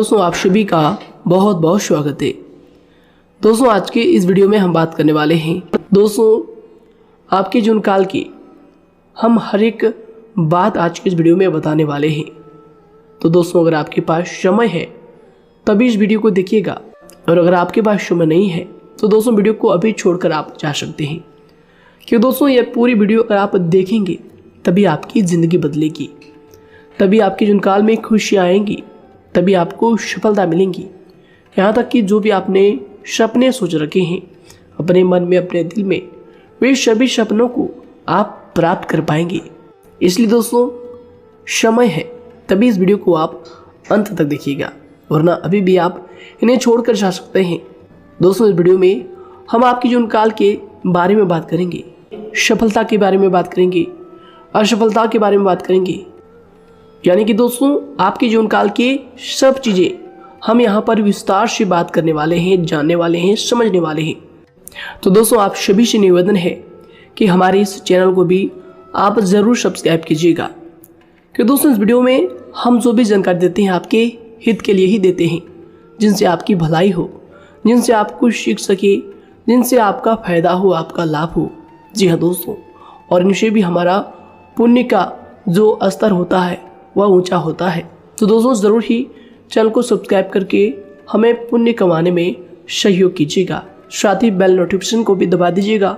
दोस्तों, आप सभी का बहुत बहुत स्वागत है। दोस्तों, आज के इस वीडियो में हम बात करने वाले हैं दोस्तों आपके जून काल की हम हर एक बात आज के इस वीडियो में बताने वाले हैं। तो दोस्तों, अगर आपके पास समय है तभी इस वीडियो को देखिएगा, और अगर आपके पास समय नहीं है तो दोस्तों वीडियो को अभी छोड़कर आप जा सकते हैं। क्यों दोस्तों, यह पूरी वीडियो अगर आप देखेंगे तभी आपकी ज़िंदगी बदलेगी, तभी आपके जून काल में खुशियाँ आएंगी, तभी आपको सफलता मिलेंगी। यहाँ तक कि जो भी आपने सपने सोच रखे हैं अपने मन में, अपने दिल में, वे सभी सपनों को आप प्राप्त कर पाएंगे। इसलिए दोस्तों, समय है तभी इस वीडियो को आप अंत तक देखिएगा, वरना अभी भी आप इन्हें छोड़कर जा सकते हैं। दोस्तों, इस वीडियो में हम आपकी जून काल के बारे में बात करेंगे, सफलता के बारे में बात करेंगे, असफलता के बारे में बात करेंगे। यानी कि दोस्तों, आपके जीवन काल के सब चीज़ें हम यहाँ पर विस्तार से बात करने वाले हैं, जानने वाले हैं, समझने वाले हैं। तो दोस्तों, आप सभी से निवेदन है कि हमारे इस चैनल को भी आप ज़रूर सब्सक्राइब कीजिएगा, कि दोस्तों इस वीडियो में हम जो भी जानकारी देते हैं आपके हित के लिए ही देते हैं, जिनसे आपकी भलाई हो, जिनसे आप कुछ सीख सके, जिनसे आपका फ़ायदा हो, आपका लाभ हो। जी हाँ दोस्तों, और इनसे भी हमारा पुण्य का जो स्तर होता है वह ऊंचा होता है। तो दोस्तों, ज़रूर ही चैनल को सब्सक्राइब करके हमें पुण्य कमाने में सहयोग कीजिएगा। साथ ही बेल नोटिफिकेशन को भी दबा दीजिएगा,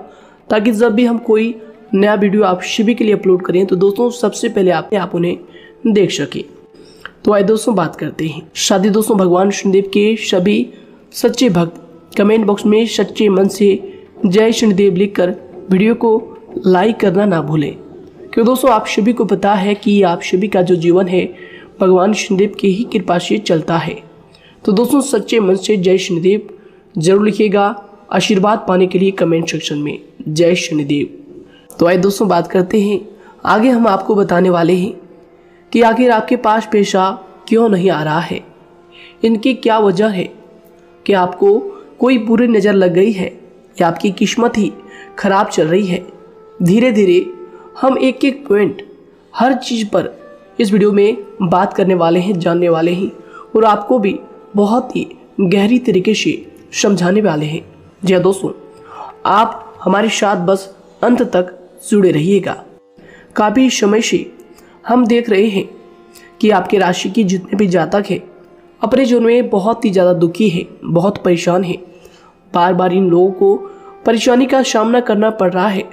ताकि जब भी हम कोई नया वीडियो आप सभी के लिए अपलोड करें तो दोस्तों सबसे पहले आप उन्हें देख सकें। तो आइए दोस्तों बात करते हैं। शादी दोस्तों, भगवान शनिदेव के सभी सच्चे भक्त कमेंट बॉक्स में सच्चे मन से जय शनिदेव लिखकर वीडियो को लाइक करना ना भूलें। क्यों दोस्तों, आप सभी को पता है कि आप सभी का जो जीवन है भगवान शनिदेव की ही कृपा से चलता है। तो दोस्तों, सच्चे मन से जय शनिदेव जरूर लिखिएगा, आशीर्वाद पाने के लिए कमेंट सेक्शन में जय शनिदेव। तो आइए दोस्तों बात करते हैं। आगे हम आपको बताने वाले हैं कि आखिर आपके पास पैसा क्यों नहीं आ रहा है, इनकी क्या वजह है, कि आपको कोई बुरी नज़र लग गई है या आपकी किस्मत ही खराब चल रही है। धीरे धीरे हम एक एक पॉइंट हर चीज़ पर इस वीडियो में बात करने वाले हैं, जानने वाले हैं, और आपको भी बहुत ही गहरी तरीके से समझाने वाले हैं। जी हाँ दोस्तों, आप हमारे साथ बस अंत तक जुड़े रहिएगा। काफ़ी समय से हम देख रहे हैं कि आपके राशि की जितने भी जातक हैं अपने जीवन में बहुत ही ज़्यादा दुखी है, बहुत परेशान है। बार बार इन लोगों को परेशानी का सामना करना पड़ रहा है,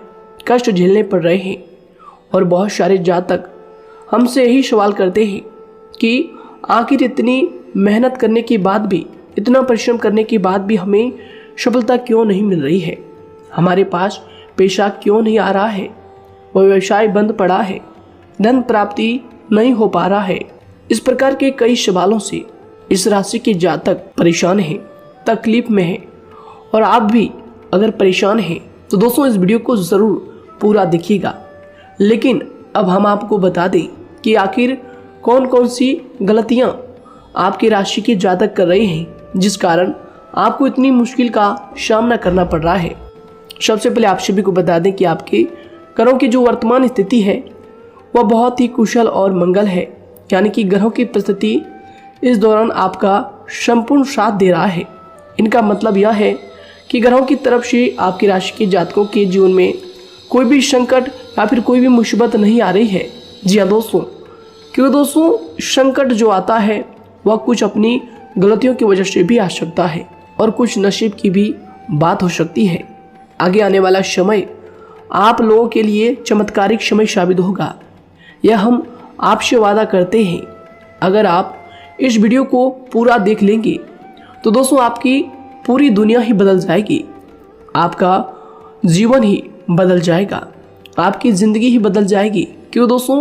कष्ट झेलने पड़ रहे हैं। और बहुत सारे जातक हमसे यही सवाल करते हैं कि आखिर इतनी मेहनत करने के बाद भी, इतना परिश्रम करने के बाद भी हमें सफलता क्यों नहीं मिल रही है, हमारे पास पैसा क्यों नहीं आ रहा है, वह व्यवसाय बंद पड़ा है, धन प्राप्ति नहीं हो पा रहा है। इस प्रकार के कई सवालों से इस राशि के जातक परेशान हैं, तकलीफ में हैं। और आप भी अगर परेशान हैं तो दोस्तों इस वीडियो को ज़रूर पूरा देखिएगा। लेकिन अब हम आपको बता दें कि आखिर कौन कौन सी गलतियां आपकी राशि के जातक कर रहे हैं, जिस कारण आपको इतनी मुश्किल का सामना करना पड़ रहा है। सबसे पहले आप सभी को बता दें कि आपके ग्रहों की जो वर्तमान स्थिति है वह बहुत ही कुशल और मंगल है। यानी कि ग्रहों की परिस्थिति इस दौरान आपका संपूर्ण साथ दे रहा है। इनका मतलब यह है कि ग्रहों की तरफ से आपकी राशि के जातकों के जीवन में कोई भी संकट या फिर कोई भी मुसीबत नहीं आ रही है। जी हाँ दोस्तों, क्योंकि दोस्तों संकट जो आता है वह कुछ अपनी गलतियों की वजह से भी आ सकता है, और कुछ नसीब की भी बात हो सकती है। आगे आने वाला समय आप लोगों के लिए चमत्कारिक समय साबित होगा, यह हम आपसे वादा करते हैं। अगर आप इस वीडियो को पूरा देख लेंगे तो दोस्तों आपकी पूरी दुनिया ही बदल जाएगी, आपका जीवन ही बदल जाएगा, आपकी ज़िंदगी ही बदल जाएगी। क्यों दोस्तों,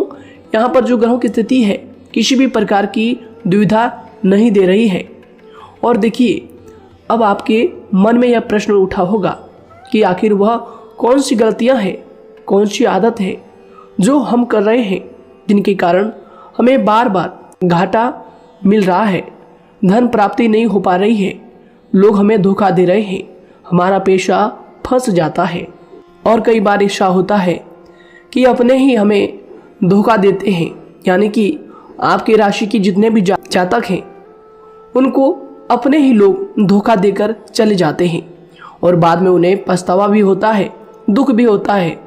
यहाँ पर जो ग्रहों की स्थिति है किसी भी प्रकार की दुविधा नहीं दे रही है। और देखिए, अब आपके मन में यह प्रश्न उठा होगा कि आखिर वह कौन सी गलतियाँ हैं, कौन सी आदत है जो हम कर रहे हैं, जिनके कारण हमें बार बार घाटा मिल रहा है, धन प्राप्ति नहीं हो पा रही है, लोग हमें धोखा दे रहे हैं, हमारा पैसा फंस जाता है। और कई बार ऐसा होता है कि अपने ही हमें धोखा देते हैं। यानी कि आपकी राशि की जितने भी जातक हैं उनको अपने ही लोग धोखा देकर चले जाते हैं और बाद में उन्हें पछतावा भी होता है, दुख भी होता है।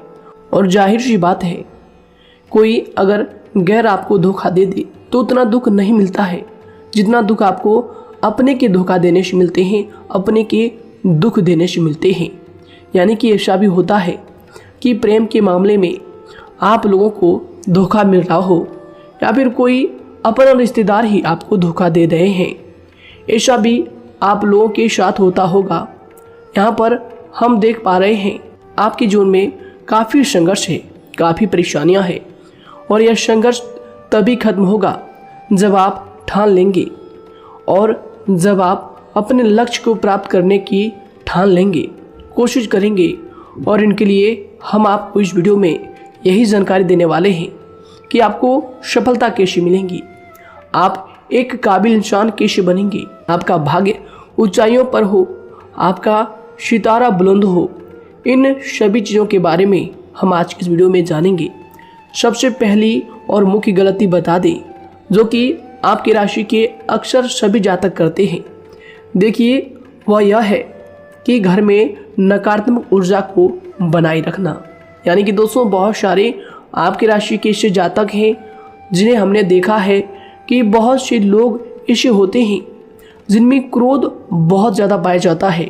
और जाहिर सी बात है, कोई अगर गैर आपको धोखा दे दे तो उतना दुख नहीं मिलता है जितना दुख आपको अपने के धोखा देने से मिलते हैं, अपने के दुख देने से मिलते हैं। यानी कि ऐसा भी होता है कि प्रेम के मामले में आप लोगों को धोखा मिल रहा हो या फिर कोई अपना रिश्तेदार ही आपको धोखा दे रहे हैं। ऐसा भी आप लोगों के साथ होता होगा। यहाँ पर हम देख पा रहे हैं आपके जीवन में काफ़ी संघर्ष है, काफ़ी परेशानियाँ हैं और यह संघर्ष तभी खत्म होगा जब आप ठान लेंगे और जब आप अपने लक्ष्य को प्राप्त करने की ठान लेंगे, कोशिश करेंगे। और इनके लिए हम आपको इस वीडियो में यही जानकारी देने वाले हैं कि आपको सफलता कैसे मिलेंगी, आप एक काबिल इंसान कैसे बनेंगे, आपका भाग्य ऊंचाइयों पर हो, आपका सितारा बुलंद हो। इन सभी चीज़ों के बारे में हम आज इस वीडियो में जानेंगे। सबसे पहली और मुख्य गलती बता दें जो कि आपकी राशि के अक्सर सभी जातक करते हैं। देखिए, वह यह है कि घर में नकारात्मक ऊर्जा को बनाए रखना। यानी कि दोस्तों, बहुत सारे आपकी राशि के ऐसे जातक हैं जिन्हें हमने देखा है कि बहुत से लोग ऐसे होते हैं जिनमें क्रोध बहुत ज़्यादा पाया जाता है।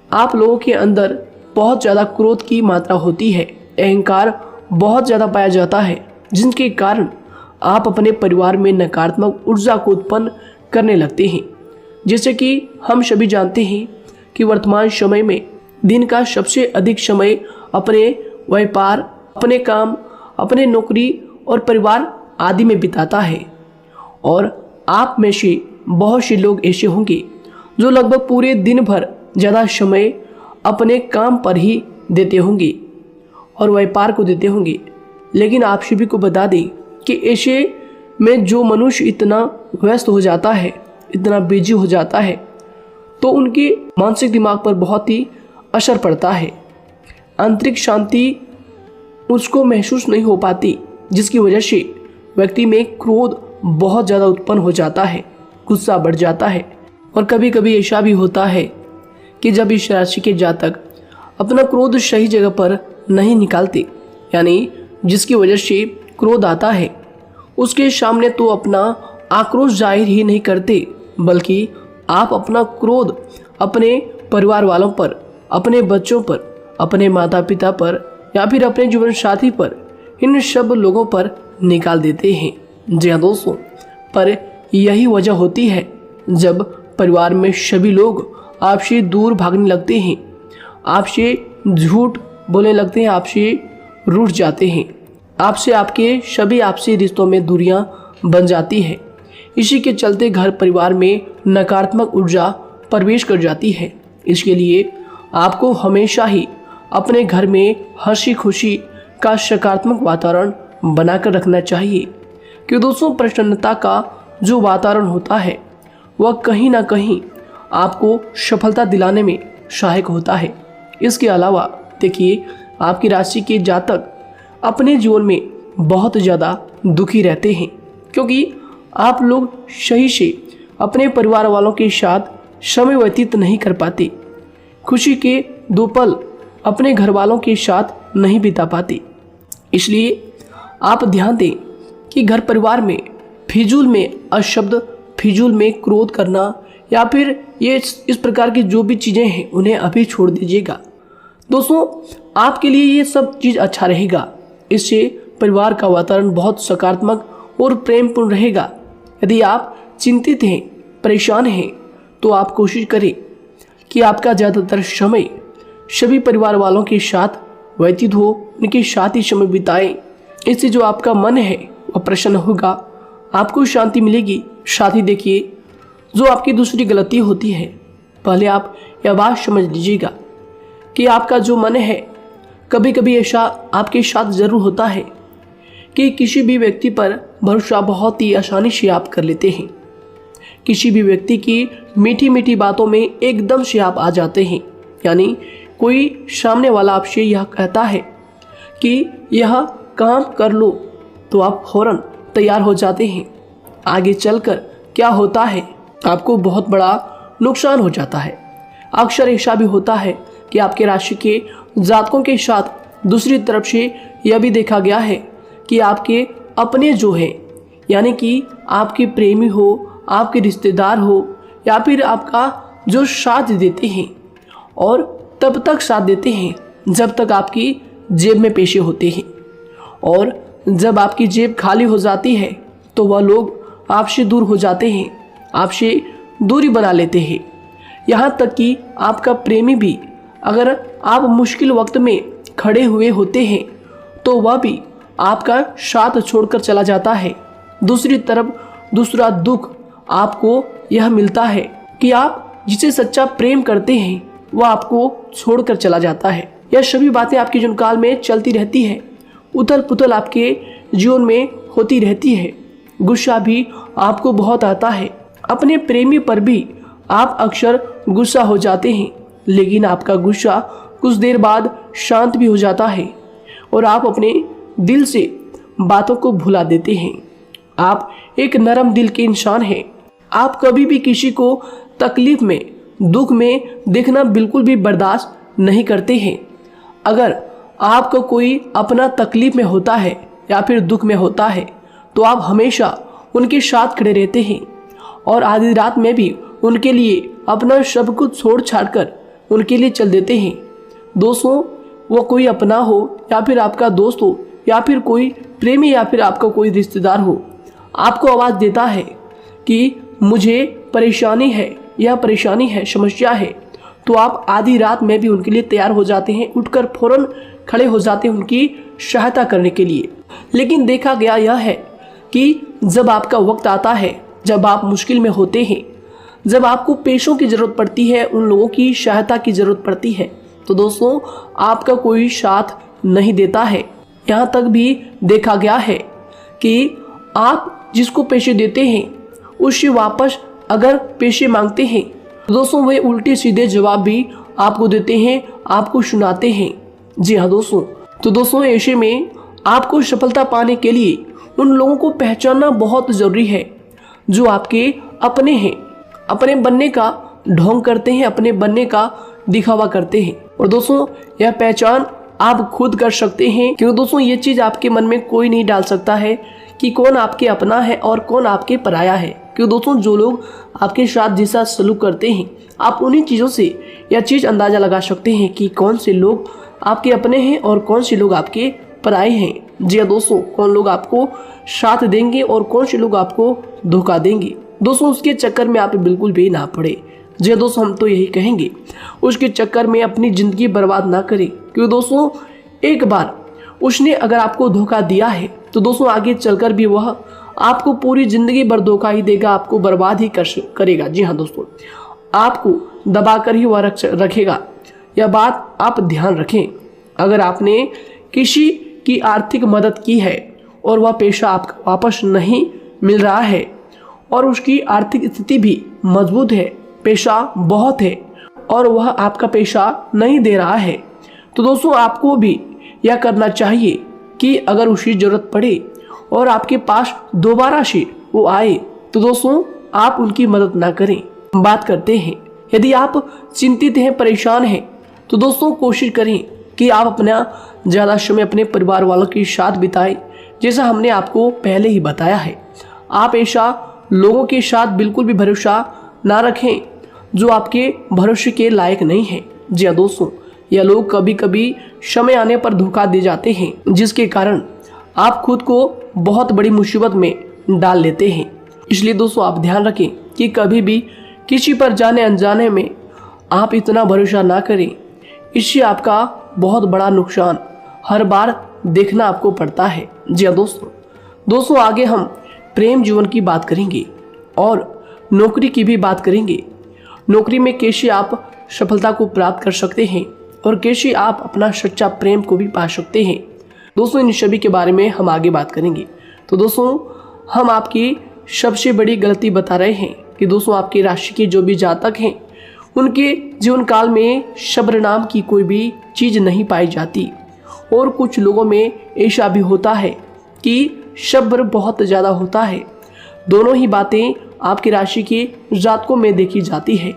आप लोगों के अंदर बहुत ज़्यादा क्रोध की मात्रा होती है, अहंकार बहुत ज़्यादा पाया जाता है, जिनके कारण आप अपने परिवार में नकारात्मक ऊर्जा को उत्पन्न करने लगते हैं। जैसे कि हम सभी जानते हैं कि वर्तमान समय में दिन का सबसे अधिक समय अपने व्यापार, अपने काम, अपने नौकरी और परिवार आदि में बिताता है। और आप में से बहुत से लोग ऐसे होंगे जो लगभग पूरे दिन भर ज़्यादा समय अपने काम पर ही देते होंगे और व्यापार को देते होंगे। लेकिन आप सभी को बता दें कि ऐसे में जो मनुष्य इतना व्यस्त हो जाता है, इतना बिजी हो जाता है, तो उनके मानसिक दिमाग पर बहुत ही असर पड़ता है। आंतरिक शांति उसको महसूस नहीं हो पाती, जिसकी वजह से व्यक्ति में क्रोध बहुत ज़्यादा उत्पन्न हो जाता है, गुस्सा बढ़ जाता है। और कभी कभी ऐसा भी होता है कि जब इस राशि के जातक अपना क्रोध सही जगह पर नहीं निकालते, यानी जिसकी वजह से क्रोध आता है, उसके सामने तो अपना आक्रोश जाहिर ही नहीं करते, बल्कि आप अपना क्रोध अपने परिवार वालों पर, अपने बच्चों पर, अपने माता पिता पर या फिर अपने जीवन साथी पर, इन सब लोगों पर निकाल देते हैं। जी हाँ दोस्तों, पर यही वजह होती है जब परिवार में सभी लोग आपसे दूर भागने लगते हैं, आपसे झूठ बोलने लगते हैं, आपसे रूठ जाते हैं, आपसे आपके सभी आपसी रिश्तों में दूरियां बन जाती है। इसी के चलते घर परिवार में नकारात्मक ऊर्जा प्रवेश कर जाती है। इसके लिए आपको हमेशा ही अपने घर में हंसी खुशी का सकारात्मक वातावरण बनाकर रखना चाहिए कि दोस्तों, प्रसन्नता का जो वातावरण होता है वह कहीं ना कहीं आपको सफलता दिलाने में सहायक होता है। इसके अलावा देखिए, आपकी राशि के जातक अपने जीवन में बहुत ज़्यादा दुखी रहते हैं क्योंकि आप लोग सही से अपने परिवार वालों के साथ समय व्यतीत नहीं कर पाते, खुशी के दो पल अपने घर वालों के साथ नहीं बिता पाते। इसलिए आप ध्यान दें कि घर परिवार में फिजूल में अशब्द, फिजूल में क्रोध करना या फिर ये इस प्रकार की जो भी चीज़ें हैं उन्हें अभी छोड़ दीजिएगा। दोस्तों, आपके लिए ये सब चीज़ अच्छा रहेगा। इससे परिवार का वातावरण बहुत सकारात्मक और प्रेमपूर्ण रहेगा। यदि आप चिंतित हैं, परेशान हैं, तो आप कोशिश करें कि आपका ज़्यादातर समय सभी परिवार वालों के साथ व्यतीत हो, उनके साथ ही समय बिताएं। इससे जो आपका मन है वह प्रसन्न होगा, आपको शांति मिलेगी। साथ ही देखिए, जो आपकी दूसरी गलती होती है, पहले आप यह बात समझ लीजिएगा कि आपका जो मन है, कभी कभी ऐसा आपके साथ ज़रूर होता है कि किसी भी व्यक्ति पर भरोसा बहुत ही आसानी से आप कर लेते हैं। किसी भी व्यक्ति की मीठी मीठी बातों में एकदम से आप आ जाते हैं। यानी कोई सामने वाला आपसे यह कहता है कि यह काम कर लो, तो आप फौरन तैयार हो जाते हैं। आगे चलकर क्या होता है आपको बहुत बड़ा नुकसान हो जाता है। अक्सर ऐसा भी होता है कि आपके राशि के जातकों के साथ दूसरी तरफ से यह भी देखा गया है कि आपके अपने जो हैं, यानी कि आपके प्रेमी हो, आपके रिश्तेदार हो, या फिर आपका जो साथ देते हैं और तब तक साथ देते हैं जब तक आपकी जेब में पैसे होते हैं, और जब आपकी जेब खाली हो जाती है तो वह लोग आपसे दूर हो जाते हैं, आपसे दूरी बना लेते हैं। यहाँ तक कि आपका प्रेमी भी, अगर आप मुश्किल वक्त में खड़े हुए होते हैं तो वह भी आपका साथ छोड़कर चला जाता है। दूसरी तरफ दूसरा दुख आपको यह मिलता है कि आप जिसे सच्चा प्रेम करते हैं वह आपको छोड़कर चला जाता है। यह सभी बातें आपके जीवन काल में चलती रहती है। उथल पुथल आपके जीवन में होती रहती है। गुस्सा भी आपको बहुत आता है। अपने प्रेमी पर भी आप अक्सर गुस्सा हो जाते हैं, लेकिन आपका गुस्सा कुछ देर बाद शांत भी हो जाता है और आप अपने दिल से बातों को भुला देते हैं। आप एक नरम दिल के इंसान हैं। आप कभी भी किसी को तकलीफ में, दुख में देखना बिल्कुल भी बर्दाश्त नहीं करते हैं। अगर आपको कोई अपना तकलीफ में होता है या फिर दुख में होता है तो आप हमेशा उनके साथ खड़े रहते हैं और आधी रात में भी उनके लिए अपना सब कुछ छोड़ छाड़ कर उनके लिए चल देते हैं। दोस्तों, वो कोई अपना हो या फिर आपका दोस्त हो या फिर कोई प्रेमी या फिर आपका कोई रिश्तेदार हो, आपको आवाज़ देता है कि मुझे परेशानी है, यह परेशानी है, समस्या है, तो आप आधी रात में भी उनके लिए तैयार हो जाते हैं, उठकर फौरन खड़े हो जाते हैं उनकी सहायता करने के लिए। लेकिन देखा गया यह है कि जब आपका वक्त आता है, जब आप मुश्किल में होते हैं, जब आपको पैसों की ज़रूरत पड़ती है, उन लोगों की सहायता की ज़रूरत पड़ती है, तो दोस्तों आपका कोई साथ नहीं देता है। यहाँ तक भी देखा गया है कि आप जिसको पैसे देते हैं उससे वापस अगर पैसे मांगते हैं तो दोस्तों वे उल्टे सीधे जवाब भी आपको देते हैं, आपको सुनाते हैं। जी हाँ दोस्तों, तो दोस्तों ऐसे में आपको सफलता पाने के लिए उन लोगों को पहचानना बहुत ज़रूरी है जो आपके अपने हैं, अपने बनने का ढोंग करते हैं, अपने बनने का दिखावा करते हैं। और दोस्तों यह पहचान आप खुद कर सकते हैं, क्योंकि दोस्तों ये चीज़ आपके मन में कोई नहीं डाल सकता है कि कौन आपके अपना है और कौन आपके पराया है। क्योंकि दोस्तों जो लोग आपके साथ जैसा सलूक करते हैं, आप उन्हीं चीज़ों से यह चीज़ अंदाज़ा लगा सकते हैं कि कौन से लोग आपके अपने हैं और कौन से लोग आपके पराए हैं। जी हाँ दोस्तों, कौन लोग आपको साथ देंगे और कौन से लोग आपको धोखा देंगे। दोस्तों उसके चक्कर में आप बिल्कुल भी ना पड़े। जी दोस्तों, हम तो यही कहेंगे, उसके चक्कर में अपनी ज़िंदगी बर्बाद ना करें, क्योंकि दोस्तों एक बार उसने अगर आपको धोखा दिया है तो दोस्तों आगे चलकर भी वह आपको पूरी ज़िंदगी भर धोखा ही देगा, आपको बर्बाद ही करेगा। जी हाँ दोस्तों, आपको दबा कर ही वह रखेगा। यह बात आप ध्यान रखें। अगर आपने किसी की आर्थिक मदद की है और वह पैसा आपको वापस नहीं मिल रहा है और उसकी आर्थिक स्थिति भी मजबूत है, पैसा बहुत है और वह आपका पैसा नहीं दे रहा है, तो दोस्तों आपको भी यह करना चाहिए कि अगर उसकी ज़रूरत पड़े और आपके पास दोबारा से वो आए तो दोस्तों आप उनकी मदद ना करें। बात करते हैं, यदि आप चिंतित हैं, परेशान हैं, तो दोस्तों कोशिश करें कि आप अपना ज़्यादा समय अपने परिवार वालों के साथ बिताएं, जैसा हमने आपको पहले ही बताया है। आप ऐसा लोगों के साथ बिल्कुल भी भरोसा ना रखें जो आपके भरोसे के लायक नहीं है। जी हाँ दोस्तों, यह लोग कभी कभी समय आने पर धोखा दे जाते हैं, जिसके कारण आप खुद को बहुत बड़ी मुसीबत में डाल लेते हैं। इसलिए दोस्तों आप ध्यान रखें कि कभी भी किसी पर जाने अनजाने में आप इतना भरोसा ना करें, इससे आपका बहुत बड़ा नुकसान हर बार देखना आपको पड़ता है। जी हाँ दोस्तों आगे हम प्रेम जीवन की बात करेंगे और नौकरी की भी बात करेंगे। नौकरी में कैसे आप सफलता को प्राप्त कर सकते हैं और कैसे आप अपना सच्चा प्रेम को भी पा सकते हैं। दोस्तों इन सभी के बारे में हम आगे बात करेंगे। तो दोस्तों हम आपकी सबसे बड़ी गलती बता रहे हैं कि दोस्तों आपकी राशि के जो भी जातक हैं उनके जीवन काल में सब्र नाम की कोई भी चीज़ नहीं पाई जाती, और कुछ लोगों में ऐसा भी होता है कि सब्र बहुत ज़्यादा होता है। दोनों ही बातें आपकी राशि के जातकों में देखी जाती है।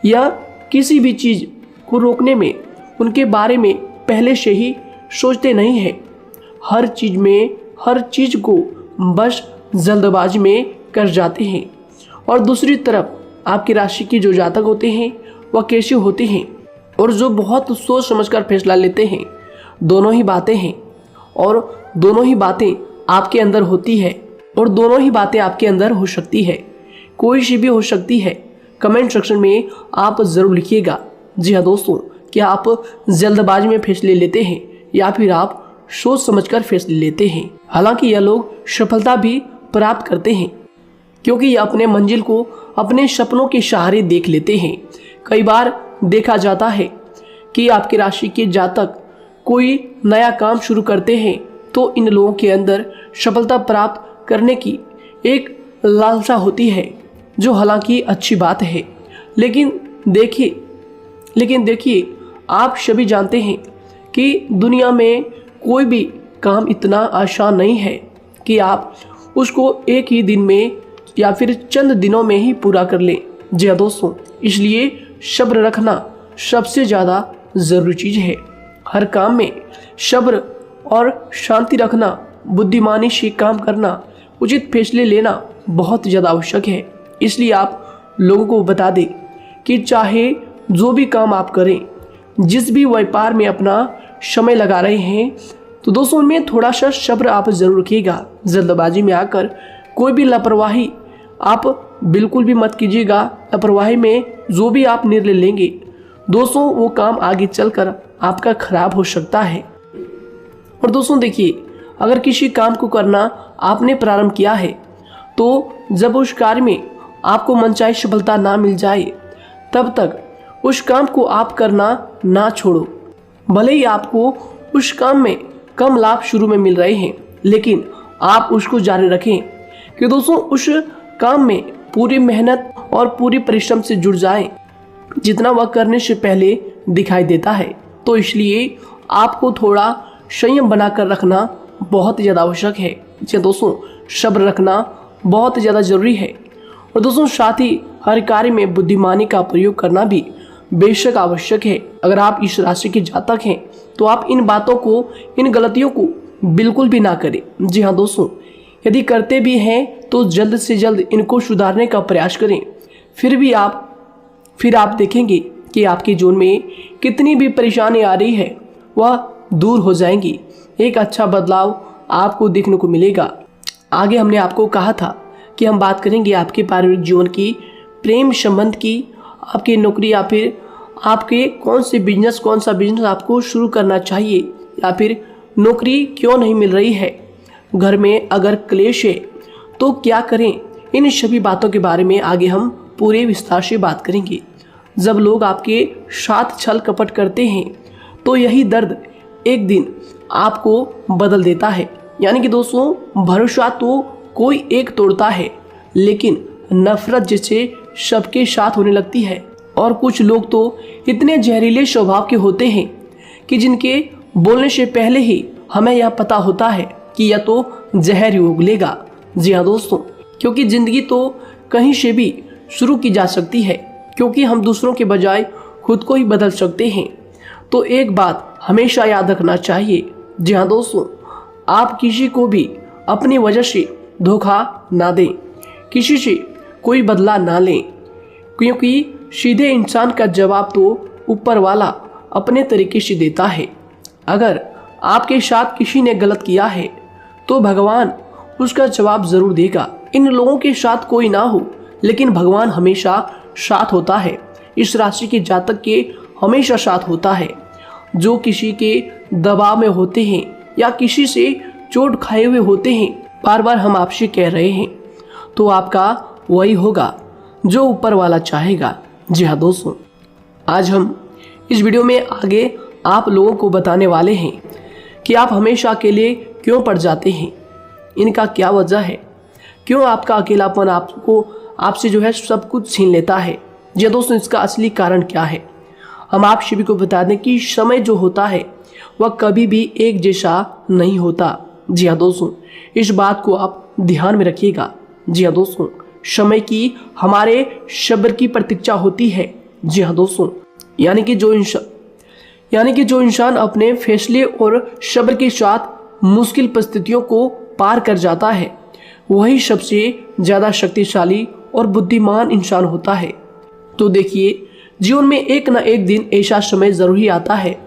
यह किसी भी चीज़ को रोकने में उनके बारे में पहले से ही सोचते नहीं हैं। हर चीज़ को बस जल्दबाजी में कर जाते हैं। और दूसरी तरफ आपकी राशि के जो जातक होते हैं वह कैसे होते हैं और जो बहुत सोच समझकर फैसला लेते हैं। दोनों ही बातें हैं और दोनों ही बातें आपके अंदर होती है और दोनों ही बातें आपके अंदर हो सकती है। कोई सी भी हो सकती है। कमेंट सेक्शन में आप ज़रूर लिखिएगा। जी हाँ दोस्तों, क्या आप जल्दबाजी में फैसले लेते हैं या फिर आप सोच समझकर फैसले लेते हैं। हालांकि यह लोग सफलता भी प्राप्त करते हैं क्योंकि ये अपने मंजिल को अपने सपनों के सहारे देख लेते हैं। कई बार देखा जाता है कि आपकी राशि के जातक कोई नया काम शुरू करते हैं तो इन लोगों के अंदर सफलता प्राप्त करने की एक लालसा होती है, जो हालांकि अच्छी बात है। लेकिन देखिए आप सभी जानते हैं कि दुनिया में कोई भी काम इतना आसान नहीं है कि आप उसको एक ही दिन में या फिर चंद दिनों में ही पूरा कर लें। जी हाँ दोस्तों, इसलिए सब्र रखना सबसे ज़्यादा ज़रूरी चीज़ है। हर काम में सब्र और शांति रखना, बुद्धिमानी से काम करना, उचित फैसले लेना बहुत ज़्यादा आवश्यक है। इसलिए आप लोगों को बता दें कि चाहे जो भी काम आप करें, जिस भी व्यापार में अपना समय लगा रहे हैं, तो दोस्तों उनमें थोड़ा सा सब्र आप ज़रूर रखिएगा। जल्दबाजी में आकर कोई भी लापरवाही आप बिल्कुल भी मत कीजिएगा। लापरवाही में जो भी आप निर्णय लेंगे दोस्तों, वो काम आगे चलकर आपका खराब हो सकता है। और दोस्तों देखिए, अगर किसी काम को करना आपने प्रारंभ किया है तो जब उस कार्य में आपको मनचाही सफलता ना मिल जाए तब तक उस काम को आप करना ना छोड़ो। भले ही आपको उस काम में कम लाभ शुरू में मिल रहे हैं, लेकिन आप उसको जारी रखें कि दोस्तों उस काम में पूरी मेहनत और पूरी परिश्रम से जुड़ जाएं, जितना वह करने से पहले दिखाई देता है। तो इसलिए आपको थोड़ा संयम बनाकर रखना बहुत ज़्यादा आवश्यक है। जी दोस्तों, सब्र रखना बहुत ज़्यादा ज़रूरी है। और दोस्तों साथ ही हर कार्य में बुद्धिमानी का प्रयोग करना भी बेशक आवश्यक है। अगर आप इस राशि के जातक हैं तो आप इन बातों को, इन गलतियों को बिल्कुल भी ना करें। जी हाँ दोस्तों, यदि करते भी हैं तो जल्द से जल्द इनको सुधारने का प्रयास करें। फिर आप देखेंगे कि आपके जीवन में कितनी भी परेशानी आ रही है वह दूर हो जाएंगी। एक अच्छा बदलाव आपको देखने को मिलेगा। आगे हमने आपको कहा था कि हम बात करेंगे आपके पारिवारिक जीवन की, प्रेम संबंध की, आपकी नौकरी या फिर आपके कौन सा बिजनेस आपको शुरू करना चाहिए या फिर नौकरी क्यों नहीं मिल रही है, घर में अगर क्लेश है तो क्या करें। इन सभी बातों के बारे में आगे हम पूरे विस्तार से बात करेंगे। जब लोग आपके साथ छल कपट करते हैं तो यही दर्द एक दिन आपको बदल देता है। यानी कि दोस्तों, भरोसा तो कोई एक तोड़ता है, लेकिन नफरत जैसे सबके साथ होने लगती है। और कुछ लोग तो इतने जहरीले स्वभाव के होते हैं कि जिनके बोलने से पहले ही हमें यह पता होता है कि यह तो जहर ही उगलेगा। जी हाँ दोस्तों, क्योंकि ज़िंदगी तो कहीं से भी शुरू की जा सकती है, क्योंकि हम दूसरों के बजाय खुद को ही बदल सकते हैं। तो एक बात हमेशा याद रखना चाहिए। जी हाँ दोस्तों, आप किसी को भी अपनी वजह से धोखा ना दें, किसी से कोई बदला ना लें, क्योंकि सीधे इंसान का जवाब तो ऊपर वाला अपने तरीके से देता है। अगर आपके साथ किसी ने गलत किया है तो भगवान उसका जवाब ज़रूर देगा। इन लोगों के साथ कोई ना हो, लेकिन भगवान हमेशा साथ होता है। इस राशि के जातक के हमेशा साथ होता है। जो किसी के दबाव में होते हैं या किसी से चोट खाए हुए होते हैं, बार बार हम आपसे कह रहे हैं, तो आपका वही होगा जो ऊपर वाला चाहेगा। जी हाँ दोस्तों, आज हम इस वीडियो में आगे आप लोगों को बताने वाले हैं कि आप हमेशा अकेले क्यों पड़ जाते हैं, इनका क्या वजह है, क्यों आपका अकेलापन आपसे जो है सब कुछ छीन लेता है। जी दोस्तों, इसका असली कारण क्या है हम आप सभी को बता दें कि समय जो होता है वह कभी भी एक जैसा नहीं होता। जी हाँ दोस्तों, इस बात को आप ध्यान में रखिएगा। जी हाँ दोस्तों, समय की हमारे सब्र की प्रतीक्षा होती है। जी हाँ दोस्तों, यानी कि जो इंसान अपने फैसले और सब्र के साथ मुश्किल परिस्थितियों को पार कर जाता है, वही सबसे ज़्यादा शक्तिशाली और बुद्धिमान इंसान होता है। तो देखिए, जीवन में एक ना एक दिन ऐसा समय ज़रूर ही आता है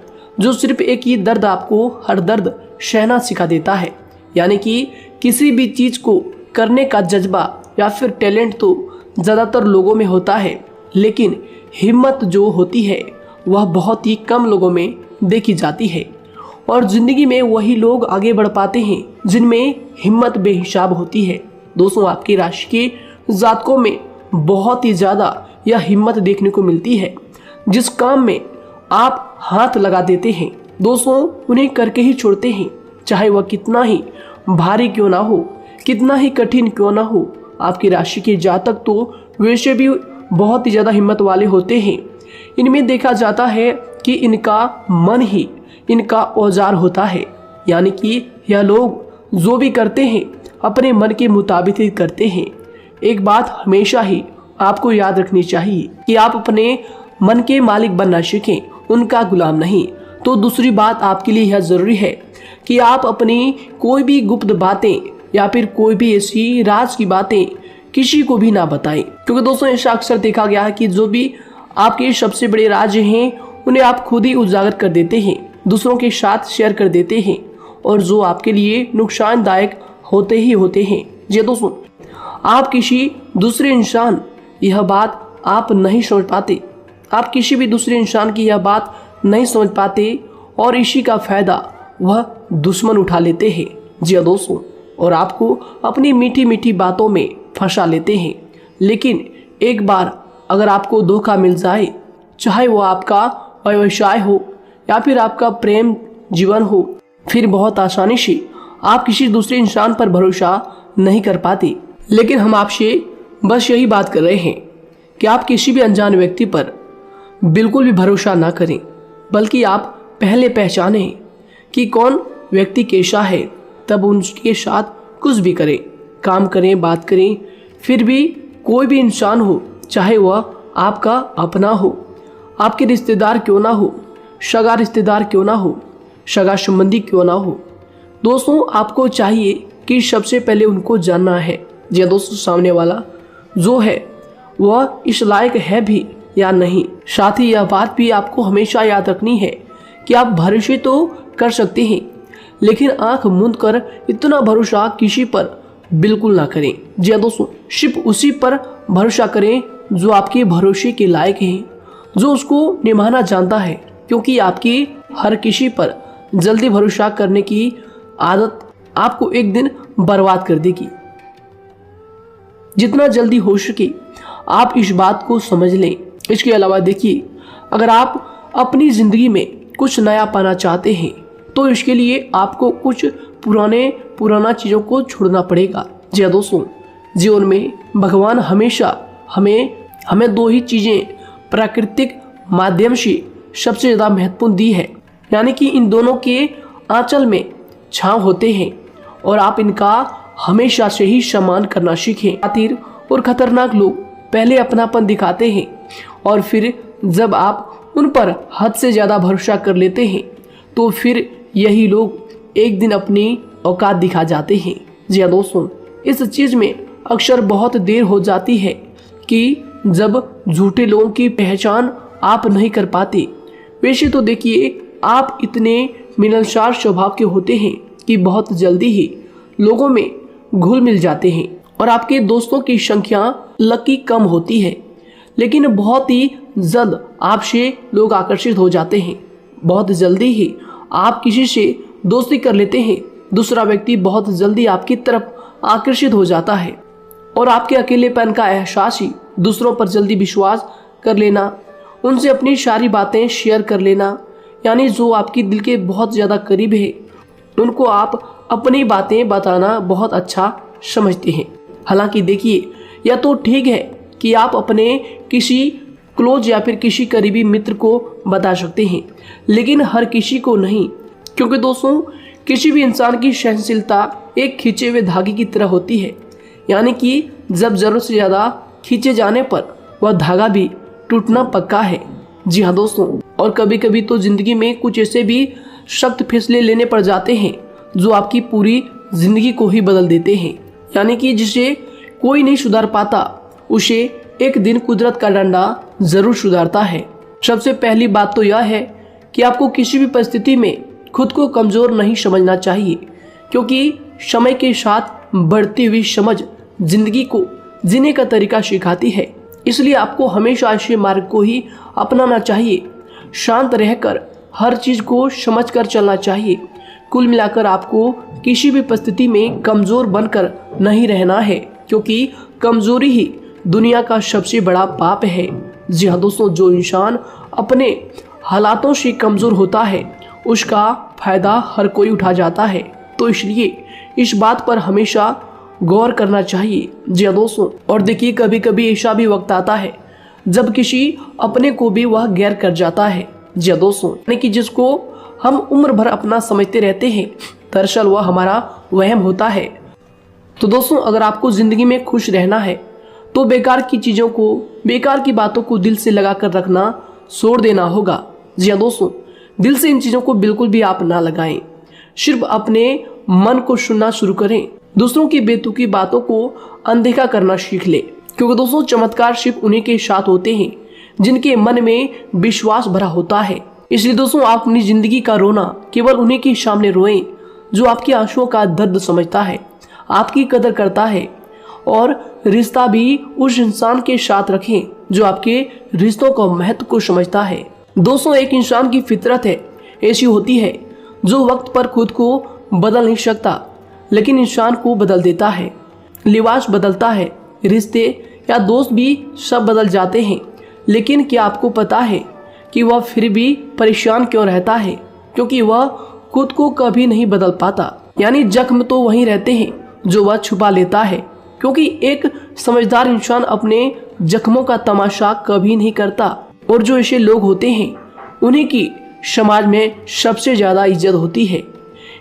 जो सिर्फ एक ही दर्द आपको हर दर्द सहना सिखा देता है। यानी कि किसी भी चीज़ को करने का जज्बा या फिर टैलेंट तो ज़्यादातर लोगों में होता है, लेकिन हिम्मत जो होती है वह बहुत ही कम लोगों में देखी जाती है। और ज़िंदगी में वही लोग आगे बढ़ पाते हैं जिनमें हिम्मत बेहिसाब होती है। दोस्तों, आपकी राशि के जातकों में बहुत ही ज़्यादा यह हिम्मत देखने को मिलती है। जिस काम में आप हाथ लगा देते हैं दोस्तों, उन्हें करके ही छोड़ते हैं, चाहे वह कितना ही भारी क्यों ना हो, कितना ही कठिन क्यों ना हो। आपकी राशि के जातक तो वैसे भी बहुत ही ज़्यादा हिम्मत वाले होते हैं। इनमें देखा जाता है कि इनका मन ही इनका औजार होता है। यानी कि यह लोग जो भी करते हैं अपने मन के मुताबिक ही करते हैं। एक बात हमेशा ही आपको याद रखनी चाहिए कि आप अपने मन के मालिक बनना सीखें, उनका गुलाम नहीं। तो दूसरी बात आपके लिए यह ज़रूरी है कि आप अपनी कोई भी गुप्त बातें या फिर कोई भी ऐसी राज की बातें किसी को भी ना बताएं, क्योंकि दोस्तों ऐसा अक्सर देखा गया है कि जो भी आपके सबसे बड़े राज हैं उन्हें आप खुद ही उजागर कर देते हैं, दूसरों के साथ शेयर कर देते हैं, और जो आपके लिए नुकसानदायक होते ही होते हैं। जी दोस्तों, आप किसी दूसरे इंसान यह बात आप नहीं समझ पाते, आप किसी भी दूसरे इंसान की यह बात नहीं समझ पाते, और इसी का फ़ायदा वह दुश्मन उठा लेते हैं। जी दोस्तों, और आपको अपनी मीठी मीठी बातों में फंसा लेते हैं। लेकिन एक बार अगर आपको धोखा मिल जाए, चाहे वो आपका व्यवसाय हो या फिर आपका प्रेम जीवन हो, फिर बहुत आसानी से आप किसी दूसरे इंसान पर भरोसा नहीं कर पाते। लेकिन हम आपसे बस यही बात कर रहे हैं कि आप किसी भी अनजान व्यक्ति पर बिल्कुल भी भरोसा ना करें, बल्कि आप पहले पहचानें कि कौन व्यक्ति कैसा है, तब उनके साथ कुछ भी करें, काम करें, बात करें। फिर भी कोई भी इंसान हो, चाहे वह आपका अपना हो, आपके रिश्तेदार क्यों ना हो, सगा रिश्तेदार क्यों ना हो, सगा संबंधी क्यों ना हो, दोस्तों आपको चाहिए कि सबसे पहले उनको जानना है जी दोस्तों, सामने वाला जो है वह इस लायक है भी या नहीं। साथ ही यह बात भी आपको हमेशा याद रखनी है कि आप भरोसे तो कर सकते हैं, लेकिन आंख मूंद कर इतना भरोसा किसी पर बिल्कुल ना करें। जी दोस्तों, सिर्फ उसी पर भरोसा करें जो आपके भरोसे के लायक है, जो उसको निभाना जानता है, क्योंकि आपकी हर किसी पर जल्दी भरोसा करने की आदत आपको एक दिन बर्बाद कर देगी। जितना जल्दी हो सके आप इस बात को समझ लें। इसके अलावा देखिए, अगर आप अपनी ज़िंदगी में कुछ नया पाना चाहते हैं तो इसके लिए आपको कुछ पुराना चीज़ों को छोड़ना पड़ेगा। जी दोस्तों, जीवन में भगवान हमेशा हमें दो ही चीज़ें प्राकृतिक माध्यम से सबसे ज़्यादा महत्वपूर्ण दी है, यानी कि इन दोनों के आंचल में छांव होते हैं, और आप इनका हमेशा से ही सम्मान करना सीखें। खातिर और खतरनाक लोग पहले अपनापन दिखाते हैं, और फिर जब आप उन पर हद से ज़्यादा भरोसा कर लेते हैं तो फिर यही लोग एक दिन अपनी औकात दिखा जाते हैं। जी हाँ दोस्तों, इस चीज़ में अक्सर बहुत देर हो जाती है कि जब झूठे लोगों की पहचान आप नहीं कर पाते। वैसे तो देखिए, आप इतने मिलनसार स्वभाव के होते हैं कि बहुत जल्दी ही लोगों में घुल मिल जाते हैं, और आपके दोस्तों की संख्या लकी कम होती है, लेकिन बहुत ही जल्द आपसे लोग आकर्षित हो जाते हैं। बहुत जल्दी ही आप किसी से दोस्ती कर लेते हैं, दूसरा व्यक्ति बहुत जल्दी आपकी तरफ आकर्षित हो जाता है, और आपके अकेलेपन का एहसास ही दूसरों पर जल्दी विश्वास कर लेना, उनसे अपनी सारी बातें शेयर कर लेना, यानी जो आपकी दिल के बहुत ज़्यादा करीब है उनको आप अपनी बातें बताना बहुत अच्छा समझते हैं। हालांकि देखिए, यह तो ठीक है कि आप अपने किसी क्लोज या फिर किसी करीबी मित्र को बता सकते हैं, लेकिन हर किसी को नहीं, क्योंकि दोस्तों किसी भी इंसान की सहनशीलता एक खींचे हुए धागे की तरह होती है। यानी कि जब जरूरत से ज़्यादा खींचे जाने पर वह धागा भी टूटना पक्का है। जी हाँ दोस्तों, और कभी कभी तो ज़िंदगी में कुछ ऐसे भी सख्त फैसले लेने पड़ जाते हैं जो आपकी पूरी ज़िंदगी को ही बदल देते हैं। यानी कि जिसे कोई नहीं सुधार पाता उसे एक दिन कुदरत का डंडा ज़रूर सुधारता है। सबसे पहली बात तो यह है कि आपको किसी भी परिस्थिति में खुद को कमज़ोर नहीं समझना चाहिए, क्योंकि समय के साथ बढ़ती हुई समझ जिंदगी को जीने का तरीका सिखाती है। इसलिए आपको हमेशा ऐसे मार्ग को ही अपनाना चाहिए। शांत रहकर हर चीज़ को समझकर चलना चाहिए। कुल मिलाकर आपको किसी भी परिस्थिति में कमज़ोर बनकर नहीं रहना है, क्योंकि कमज़ोरी ही दुनिया का सबसे बड़ा पाप है। जी हाँ दोस्तों, जो इंसान अपने हालातों से कमज़ोर होता है उसका फ़ायदा हर कोई उठा जाता है। तो इसलिए इस बात पर हमेशा गौर करना चाहिए। जी हाँ दोस्तों, और देखिए कभी कभी ऐसा भी वक्त आता है जब किसी अपने को भी वह गैर कर जाता है। जी हाँ दोस्तों, यानी कि जिसको हम उम्र भर अपना समझते रहते हैं, दरअसल वह हमारा वहम होता है। तो दोस्तों, अगर आपको ज़िंदगी में खुश रहना है तो बेकार की चीज़ों को, बेकार की बातों को दिल से लगा कर रखना छोड़ देना होगा। जी हाँ दोस्तों, दिल से इन चीज़ों को बिल्कुल भी आप ना लगाएं। सिर्फ अपने मन को सुनना शुरू करें। दूसरों की बेतुकी बातों को अनदेखा करना सीख ले, क्योंकि दोस्तों चमत्कार सिर्फ उन्हीं के साथ होते हैं जिनके मन में विश्वास भरा होता है। इसलिए दोस्तों, आप अपनी जिंदगी का रोना केवल उन्हीं के सामने रोएं जो आपके आंसुओं का दर्द समझता है, आपकी कदर करता है, और रिश्ता भी उस इंसान के साथ रखें जो आपके रिश्तों का महत्व को समझता है। दोस्तों, एक इंसान की फितरत है, ऐसी होती है जो वक्त पर खुद को बदल नहीं सकता लेकिन इंसान को बदल देता है। लिबास बदलता है, रिश्ते या दोस्त भी सब बदल जाते हैं, लेकिन क्या आपको पता है कि वह फिर भी परेशान क्यों रहता है? क्योंकि वह खुद को कभी नहीं बदल पाता। यानी जख्म तो वहीं रहते हैं जो वह छुपा लेता है, क्योंकि एक समझदार इंसान अपने जख्मों का तमाशा कभी नहीं करता, और जो ऐसे लोग होते हैं उन्हीं की समाज में सबसे ज़्यादा इज्जत होती है।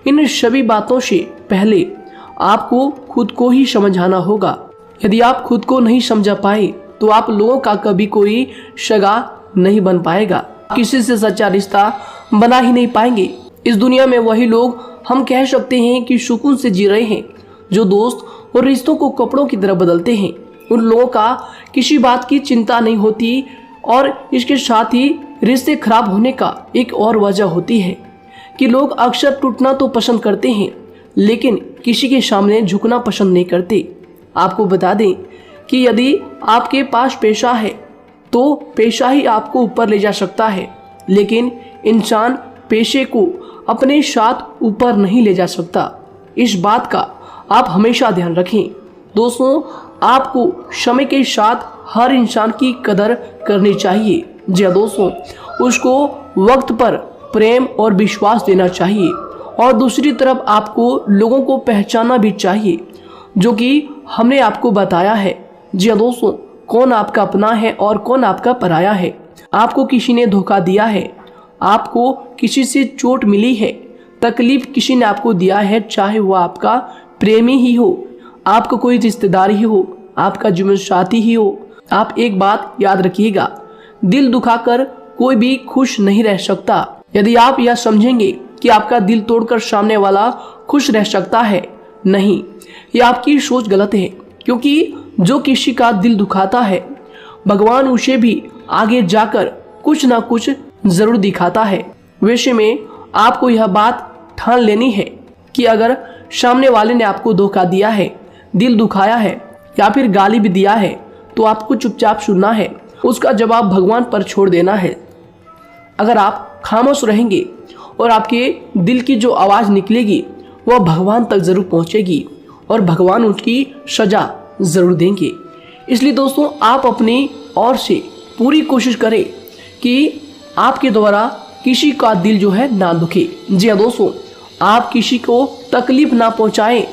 इन सभी बातों से पहले आपको खुद को ही समझाना होगा। यदि आप खुद को नहीं समझा पाए तो आप लोगों का कभी कोई सगा नहीं बन पाएगा, किसी से सच्चा रिश्ता बना ही नहीं पाएंगे। इस दुनिया में वही लोग हम कह सकते हैं कि सुकून से जी रहे हैं जो दोस्त और रिश्तों को कपड़ों की तरह बदलते हैं। उन लोगों का किसी बात की चिंता नहीं होती, और इसके साथ ही रिश्ते खराब होने का एक और वजह होती है कि लोग अक्सर टूटना तो पसंद करते हैं लेकिन किसी के सामने झुकना पसंद नहीं करते। आपको बता दें कि यदि आपके पास पैसा है तो पैसा ही आपको ऊपर ले जा सकता है, लेकिन इंसान पैसे को अपने साथ ऊपर नहीं ले जा सकता। इस बात का आप हमेशा ध्यान रखें। दोस्तों, आपको समय के साथ हर इंसान की कदर करनी चाहिए। जी हाँ दोस्तों, उसको वक्त पर प्रेम और विश्वास देना चाहिए, और दूसरी तरफ आपको लोगों को पहचानना भी चाहिए जो कि हमने आपको बताया है। जी हाँ दोस्तों, कौन आपका अपना है और कौन आपका पराया है। आपको किसी ने धोखा दिया है, आपको किसी से चोट मिली है, तकलीफ किसी ने आपको दिया है, चाहे वो आपका प्रेमी ही हो, आपका कोई रिश्तेदार ही हो, आपका जीवन साथी ही हो। आप एक बात याद रखिएगा, दिल दुखाकर कोई भी खुश नहीं रह सकता। यदि आप यह समझेंगे कि आपका दिल तोड़कर सामने वाला खुश रह सकता है, नहीं, यह आपकी सोच गलत है, क्योंकि जो किसी का दिल दुखाता है भगवान उसे भी आगे जाकर कुछ ना कुछ जरूर दिखाता है। वैसे में आपको यह बात ठान लेनी है कि अगर सामने वाले ने आपको धोखा दिया है, दिल दुखाया है या फिर गाली भी दिया है, तो आपको चुपचाप सुनना है, उसका जवाब भगवान पर छोड़ देना है। अगर आप खामोश रहेंगे और आपके दिल की जो आवाज़ निकलेगी वह भगवान तक ज़रूर पहुंचेगी, और भगवान उसकी सज़ा ज़रूर देंगे। इसलिए दोस्तों, आप अपनी ओर से पूरी कोशिश करें कि आपके द्वारा किसी का दिल जो है ना दुखे। जी हाँ दोस्तों, आप किसी को तकलीफ ना पहुंचाएं,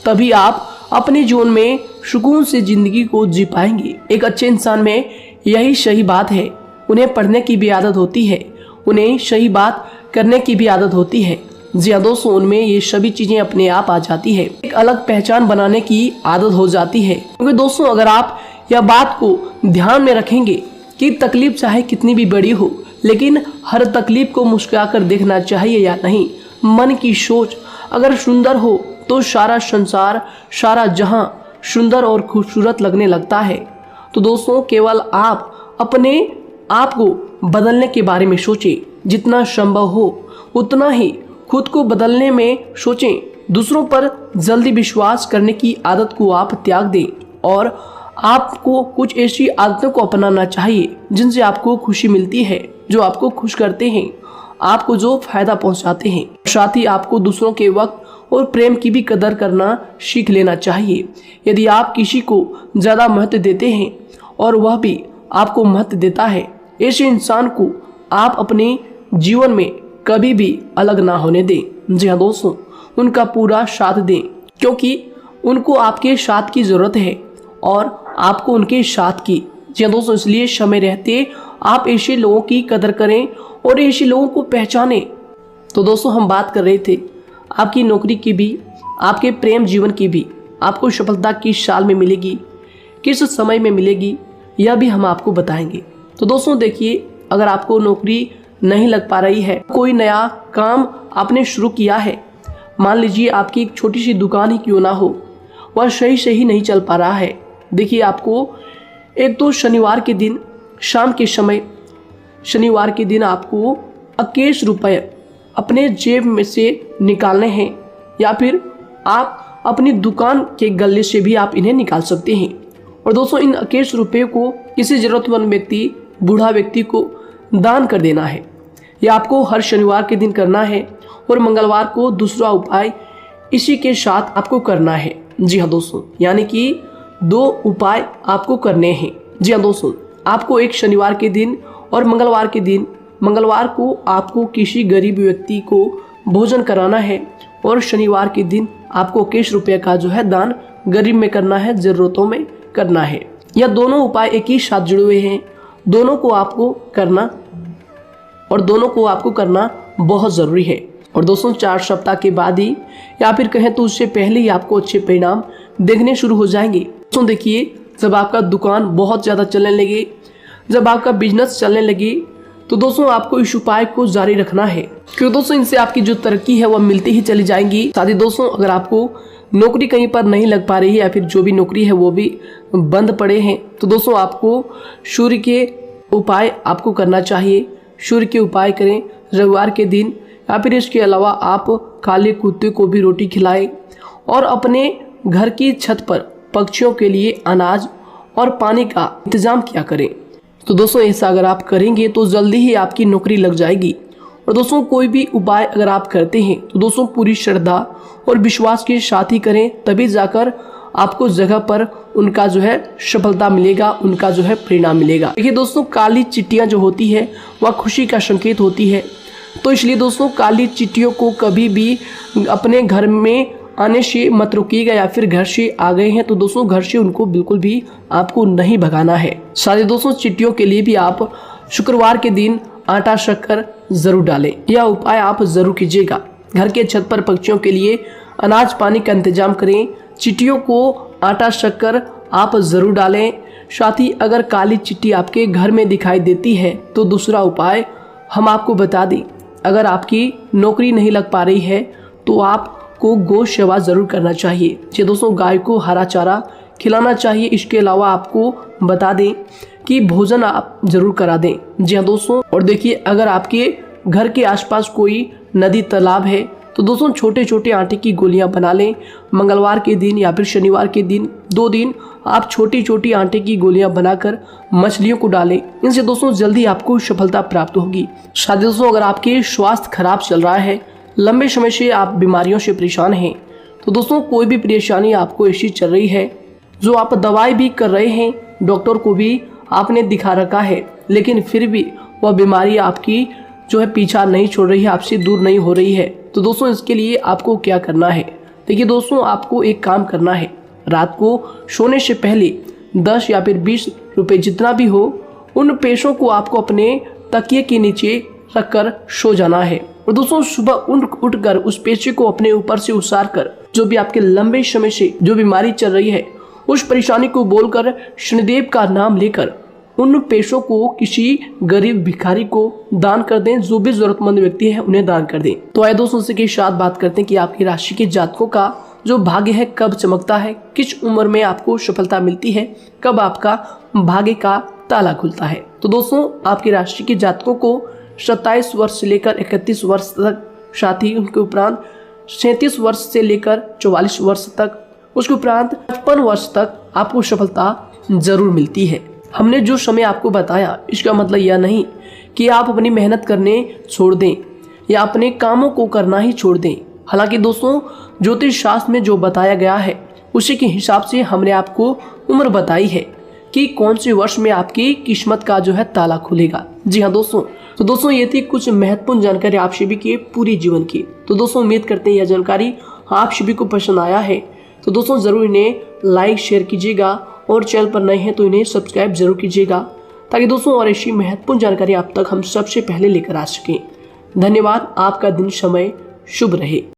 तभी आप अपने जीवन में सुकून से ज़िंदगी को जी पाएंगे। एक अच्छे इंसान में यही सही बात है। उन्हें पढ़ने की भी आदत होती है, उन्हें सही बात करने की भी आदत होती है, जी हाँ दोस्तों, उनमें ये सभी चीजें अपने आप आ जाती है। एक अलग पहचान बनाने की आदत हो जाती है। क्योंकि दोस्तों अगर आप यह बात को ध्यान में रखेंगे कि तकलीफ चाहे कितनी भी बड़ी हो, लेकिन हर तकलीफ को मुस्कुराकर देखना चाहिए या नहीं। मन की सोच अगर सुंदर हो तो सारा संसार, सारा जहां सुंदर और खूबसूरत लगने लगता है। तो दोस्तों केवल आप अपने आप को बदलने के बारे में सोचें, जितना संभव हो उतना ही खुद को बदलने में सोचें। दूसरों पर जल्दी विश्वास करने की आदत को आप त्याग दें और आपको कुछ ऐसी आदतों को अपनाना चाहिए जिनसे आपको खुशी मिलती है, जो आपको खुश करते हैं, आपको जो फायदा पहुंचाते हैं। साथ ही आपको दूसरों के वक्त और प्रेम की भी कदर करना सीख लेना चाहिए। यदि आप किसी को ज़्यादा महत्व देते हैं और वह भी आपको महत्व देता है, ऐसे इंसान को आप अपने जीवन में कभी भी अलग ना होने दें। जी हाँ दोस्तों, उनका पूरा साथ दें, क्योंकि उनको आपके साथ की ज़रूरत है और आपको उनके साथ की। जी हाँ दोस्तों, इसलिए समय रहते आप ऐसे लोगों की कदर करें और ऐसे लोगों को पहचानें। तो दोस्तों हम बात कर रहे थे आपकी नौकरी की भी, आपके प्रेम जीवन की भी। आपको सफलता किस साल में मिलेगी, किस समय में मिलेगी, यह भी हम आपको बताएंगे। तो दोस्तों देखिए, अगर आपको नौकरी नहीं लग पा रही है, कोई नया काम आपने शुरू किया है, मान लीजिए आपकी एक छोटी सी दुकान ही क्यों ना हो, वह सही से ही नहीं चल पा रहा है। देखिए आपको एक तो शनिवार के दिन शाम के समय, शनिवार के दिन आपको 21 रुपये अपने जेब में से निकालने हैं, या फिर आप अपनी दुकान के गले से भी आप इन्हें निकाल सकते हैं। और दोस्तों इन 21 रुपये को किसी ज़रूरतमंद व्यक्ति, बूढ़ा व्यक्ति को दान कर देना है। यह आपको हर शनिवार के दिन करना है और मंगलवार को दूसरा उपाय इसी के साथ आपको करना है। जी हाँ दोस्तों, यानी कि 2 उपाय आपको करने हैं। जी हाँ दोस्तों, आपको एक शनिवार के दिन और मंगलवार के दिन, मंगलवार को आपको किसी गरीब व्यक्ति को भोजन कराना है और शनिवार के दिन आपको 21 रुपये का जो है दान गरीब में करना है, ज़रूरतों में करना है। यह दोनों उपाय एक ही साथ जुड़े हुए हैं, दोनों को आपको करना और दोनों को आपको करना बहुत ज़रूरी है। और दोस्तों 4 सप्ताह के बाद ही, या फिर कहें तो उससे पहले ही आपको अच्छे परिणाम देखने शुरू हो जाएंगे। दोस्तों देखिए, जब आपका दुकान बहुत ज़्यादा चलने लगे, जब आपका बिजनेस चलने लगे, तो दोस्तों आपको इस उपाय को जारी रखना है, क्योंकि दोस्तों इनसे आपकी जो तरक्की है वह मिलती ही चली जाएंगी। साथ ही दोस्तों अगर आपको नौकरी कहीं पर नहीं लग पा रही है, या फिर जो भी नौकरी है वो भी बंद पड़े हैं, तो दोस्तों आपको सूर्य के उपाय आपको करना चाहिए। सूर्य के उपाय करें रविवार के दिन, या फिर इसके अलावा आप काले कुत्ते को भी रोटी खिलाएं और अपने घर की छत पर पक्षियों के लिए अनाज और पानी का इंतजाम किया करें। तो दोस्तों ऐसा अगर आप करेंगे तो जल्दी ही आपकी नौकरी लग जाएगी। और दोस्तों कोई भी उपाय अगर आप करते हैं तो दोस्तों पूरी श्रद्धा और विश्वास के साथ ही करें, तभी जाकर आपको जगह पर उनका जो है सफलता मिलेगा, उनका जो है परिणाम मिलेगा। देखिए दोस्तों, काली चिट्टियाँ जो होती है वह खुशी का संकेत होती है, तो इसलिए दोस्तों काली चिट्टियों को कभी भी अपने घर में आने से मत रोकिएगा, या फिर घर से आ गए हैं तो दोस्तों घर से उनको बिल्कुल भी आपको नहीं भगाना है। साथ ही दोस्तों चिट्टियों के लिए भी आप शुक्रवार के दिन आटा शक्कर जरूर डालें, यह उपाय आप जरूर कीजिएगा। घर के छत पर पक्षियों के लिए अनाज पानी का इंतजाम करें, चिट्टियों को आटा शक्कर आप जरूर डालें। साथ ही अगर काली चिट्टी आपके घर में दिखाई देती है तो दूसरा उपाय हम आपको बता दें, अगर आपकी नौकरी नहीं लग पा रही है तो आपको गौ सेवा जरूर करना चाहिए। जी दोस्तों, गाय को हरा चारा खिलाना चाहिए। इसके अलावा आपको बता दें कि भोजन आप जरूर करा दें। जी हाँ दोस्तों, और देखिए अगर आपके घर के आसपास कोई नदी तालाब है तो दोस्तों छोटे छोटे आटे की गोलियां बना लें। मंगलवार के दिन या फिर शनिवार के दिन 2 दिन आप छोटी छोटी आटे की गोलियां बनाकर मछलियों को डालें। इनसे दोस्तों जल्दी आपको सफलता प्राप्त होगी। साथ ही दोस्तों अगर आपके स्वास्थ्य खराब चल रहा है, लंबे समय से आप बीमारियों से परेशान हैं, तो दोस्तों कोई भी परेशानी आपको ऐसी चल रही है जो आप दवाई भी कर रहे हैं, डॉक्टर को भी आपने दिखा रखा है, लेकिन फिर भी वह बीमारी आपकी जो है पीछा नहीं छोड़ रही है, आपसे दूर नहीं हो रही है, तो दोस्तों इसके लिए आपको क्या करना है। देखिए दोस्तों, आपको एक काम करना है, रात को सोने से पहले 10 या फिर 20 रुपए जितना भी हो, उन पैसों को आपको अपने तकिए के नीचे रखकर सो जाना है। और दोस्तों सुबह उठकर उस पेशे को अपने ऊपर से उतार कर जो भी आपके लंबे समय से जो बीमारी चल रही है उस परेशानी को बोलकर शनिदेव का नाम लेकर उन पैसों को किसी गरीब भिखारी को दान कर दें। जो भी जरूरतमंद व्यक्ति है उन्हें दान कर दें। तो आइए दोस्तों इसी के साथ बात करते हैं कि आपकी राशि के जातकों का जो भाग्य है कब चमकता है, किस उम्र में आपको सफलता मिलती है, कब आपका भाग्य का ताला खुलता है। तो दोस्तों आपकी राशि के जातकों को 27 वर्ष से लेकर 31 वर्ष तक, साथ ही उनके उपरांत 37 वर्ष से लेकर 44 वर्ष तक, उसके उपरांत 55 वर्ष तक आपको सफलता जरूर मिलती है। हमने जो समय आपको बताया इसका मतलब यह नहीं कि आप अपनी मेहनत करने छोड़ दें या अपने कामों को करना ही छोड़ दें। हालांकि दोस्तों ज्योतिष शास्त्र में जो बताया गया है उसी के हिसाब से हमने आपको उम्र बताई है कि कौन से वर्ष में आपकी किस्मत का जो है ताला खुलेगा। जी हाँ दोस्तों, तो दोस्तों ये थी कुछ महत्वपूर्ण जानकारी आप सभी के पूरी जीवन की। तो दोस्तों उम्मीद करते हैं यह जानकारी आप सभी को पसंद आया है। तो दोस्तों जरूर इन्हें लाइक शेयर कीजिएगा और चैनल पर नए हैं तो इन्हें सब्सक्राइब जरूर कीजिएगा ताकि दोस्तों और ऐसी महत्वपूर्ण जानकारी आप तक हम सबसे पहले लेकर आ सकें। धन्यवाद। आपका दिन समय शुभ रहे।